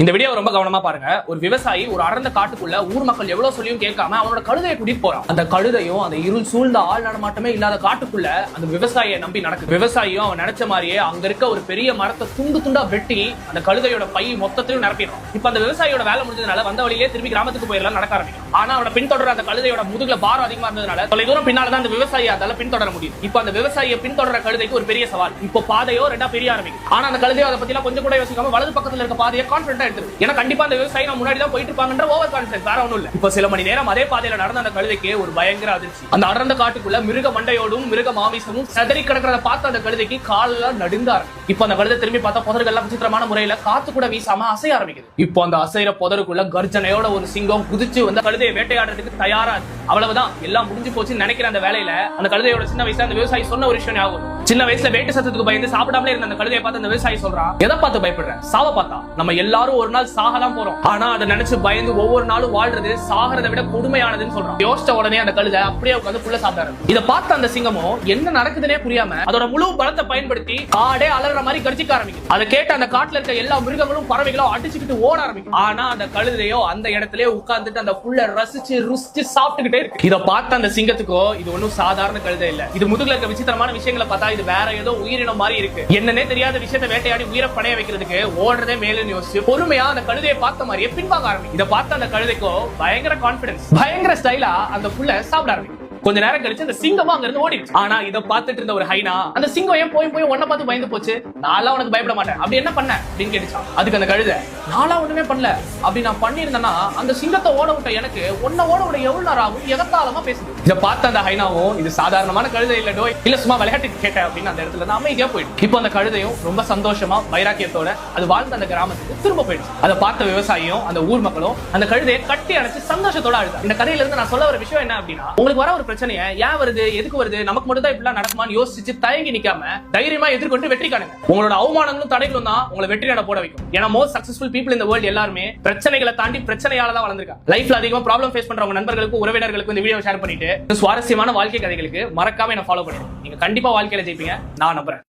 இந்த வீடியோ ரொம்ப கவனமா பாருங்க. ஒரு விவசாயி ஒரு அடர்ந்த காட்டுக்குள்ள ஊர் மக்கள் எவ்வளவு சொல்லியும் கேட்காம அவனோட கழுதையை கூட்டிட்டு போறான். அந்த கழுதையும் அந்த இருள் சூழ்ந்த ஆள் நடமாட்டமே இல்லாத காட்டுக்குள்ள அந்த விவசாயியை நம்பி நடக்குது. விவசாயியும் அவன் நினைச்ச மாதிரியே அங்க இருக்க ஒரு பெரிய மரத்தை துண்டு துண்டா வெட்டி அந்த கழுதையோட பை மொத்தத்திலும் நிரப்பிடுறான். இப்ப அந்த விவசாயியோட வேலை முடிஞ்சதுனால வந்த வழியிலே திரும்பி கிராமத்துக்கு போயிடலாம் நடக்க ஆரம்பிக்கும். ஆனா அவனை பின்தொடர அந்த கழுதையோட முதுகுல பாரம் அதிகமா இருந்ததுனால தொலை தூரம் பின்னால்தான் அந்த விவசாயி அதால பின்தொடர முடியும். இப்ப அந்த விவசாயியை பின்தொடர கழுதைக்கு ஒரு பெரிய சவால். இப்போ பாதையோ ரெண்டா பெரிய ஆரம்பிக்கும். ஆனா அந்த கழுதையோ அதை பத்தி கொஞ்சம் கூட யோசிக்காம வலது பக்கத்துல இருக்க பாதையை கான்பிடண்டா எடுத்து ஏன்னா கண்டிப்பா அந்த விவசாயி நான் முன்னாடி தான் போயிட்டு இருப்பாங்கன்ற ஓவர் கான்ஃபிடன்ஸ் வேற ஒண்ணும் இல்ல. இப்போ சில மணி நேரம் அதே பாதையில நடந்த அந்த கழுதைக்கு ஒரு பயங்கர அதிர்ச்சி. அந்த அடர்ந்த காட்டுக்குள்ள மிருக மண்டையோடும் மிருக மாமிசமும் சதறி கிடக்கிறத பார்த்து அந்த கழுதைக்கு காலெல்லாம் நடுங்க ஆரம்பிக்கும். இப்போ அந்த கழுதை திரும்பி பார்த்தா புதர்கள்லாம் விசித்திரமான முறையில காத்து கூட வீசாம அசைய ஆரம்பிக்குது. இப்போ அந்த அசைற புதருக்குள்ள கர்ஜனையோட ஒரு சிங்கம் குதிச்சு வந்து கழுதையை வேட்டையாடுறதுக்கு தயாரா இருக்கு. அவ்வளவுதான், எல்லாம் முடிஞ்சு போச்சுன்னு நினைக்கிற அந்த வேலையில அந்த கழுதையோட சின்ன வயசுல அந்த விவசாயி சொன்ன ஒரு விஷயம் ஞாபகம். சின்ன வயசுல வேட்டு சத்தத்துக்கு பயந்து சாப்பிடாமலே இருந்த அந்த கழுதையை பார்த்து அந்த விவசாயி சொல்றான், எதை பார்த்து பயப்படுறேன்? சாவ பார்த்தா. நம்ம எல்லாரும் ஒரு நாள் சாகலாம் போறோம். ஆனா அதை நினைச்சு பயந்து ஒவ்வொரு நாளும் வாழ்றது சாகிறதை விட கொடுமையானதுன்னு சொல்றான். யோசிச்ச உடனே அந்த கழுதை அப்படியே உட்காந்து புள்ள சாப்பிட்டாரு. இதை பார்த்த அந்த சிங்கமும் என்ன நடக்குதுன்னே புரியாம அதோட முழு பலத்தை பயன்படுத்தி காடே அலற மாதிரி கடிச்சிக்க ஆரம்பிக்கும். அதை கேட்ட அந்த காட்டுல இருக்க எல்லா மிருகங்களும் பறவைகளும் அடிச்சுக்கிட்டு ஓட ஆரம்பிக்கும். ஆனா அந்த கழுதையோ அந்த இடத்திலே உட்கார்ந்துட்டு அந்த புள்ள ரசிச்சு ருசிச்சு சாப்பிட்டுக்கிட்டே இருக்கு. இதை பார்த்த அந்த சிங்கத்துக்கோ இது ஒன்னும் சாதாரண கழுதை இல்ல. இது முதுகுல இருக்க விசித்திரமான விஷயங்களை பார்த்தா இது வேற ஏதோ உயிரினம் மாதிரி இருக்கு. என்னன்னே தெரியாத விஷயத்தை வேட்டையாடி உயிரை பணைய வைக்கிறதுக்கு ஓடுறதே மேலும் யோசிச்சு பொறுமையா அந்த கழுதையை பார்த்த மாதிரியே பின்வாங்க ஆரம்பிக்கும். இதை பார்த்த அந்த கழுதைக்கோ பயங்கர கான்பிடன்ஸ், பயங்கர ஸ்டைலா அந்த புள்ள சாப்பிட ஆரம்பிக்கும். கொஞ்ச நேரம் கழிச்சு அந்த சிங்கமா அங்க இருந்து ஓடிடுச்சு. ஆனா இதை பார்த்துட்டு இருந்த ஒரு ஹைனா அந்த சிங்கம் ஏன் போய் ஒன்ன பார்த்து பயந்து போச்சு, நாளா உனக்கு பயப்பட மாட்டேன் அப்படி என்ன பண்ண அப்படின்னு கேட்டுச்சான். அதுக்கு அந்த கழுதை, நாளா ஒண்ணுமே பண்ணல, அப்படி நான் பண்ணிருந்தேன்னா அந்த சிங்கத்தை ஓட விட்ட எனக்கு ஒன்ன ஓட விட எவ்வளவு நேரம் ஆகும் எகத்தாளமா பேசுது. இதை பார்த்த அந்த ஹைனாவும் இது சாதாரணமான கழுதை இல்லடோ, இல்ல சும்மா விளையாட்டுக்கு கேட்டேன் அப்படின்னு அந்த இடத்துல இருந்து அமைதியா போயிடுச்சு. இப்போ அந்த கழுதையும் ரொம்ப சந்தோஷமா வைராக்கியத்தோட அது வாழ்ந்த அந்த கிராமத்துக்கு திரும்ப போயிடுச்சு. அதை பார்த்த விவசாயியும் அந்த ஊர் மக்களும் அந்த கழுதையை கட்டி அணைச்சு சந்தோஷத்தோட அழுதா. இந்த கதையில இருந்து நான் சொல்ல வர விஷயம் என்ன அப்படின்னா, உங்களுக்கு வர ஒரு பிரச்சனையை ஏன் வருது, எதுக்கு வருது, நமக்கு மட்டும் தான் இப்படிலாம் நடக்குமான்னு யோசிச்சு தயங்கி நிக்காம தைரியமா எதிர்கொண்டு வெற்றி காணுங்க. உங்களோட அவமானங்களும் தடைகளும் தான் உங்களை வெற்றி நட போட வைக்கும். ஏன்னா மோஸ்ட் சக்சஸ்ஃபுல் பீப்பிள் இந்த வேர்ல்ட் எல்லாருமே பிரச்சனைகளை தாண்டி பிரச்சனையால தான் வளர்ந்திருக்காங்க. லைஃப்ல அதிகமா ப்ராப்ளம் ஃபேஸ் பண்ற உங்க நண்பர்களுக்கும் உறவினர்களுக்கும் இந்த வீடியோ ஷேர் பண்ணிட்டு சுவாரஸ்யமான வாழ்க்கை கதைகளுக்கு மறக்காம என்ன ஃபாலோ பண்ணுங்க. நீங்க கண்டிப்பா வாழ்க்கையில ஜெயிப்பீங்க, நான் நம்புறேன்.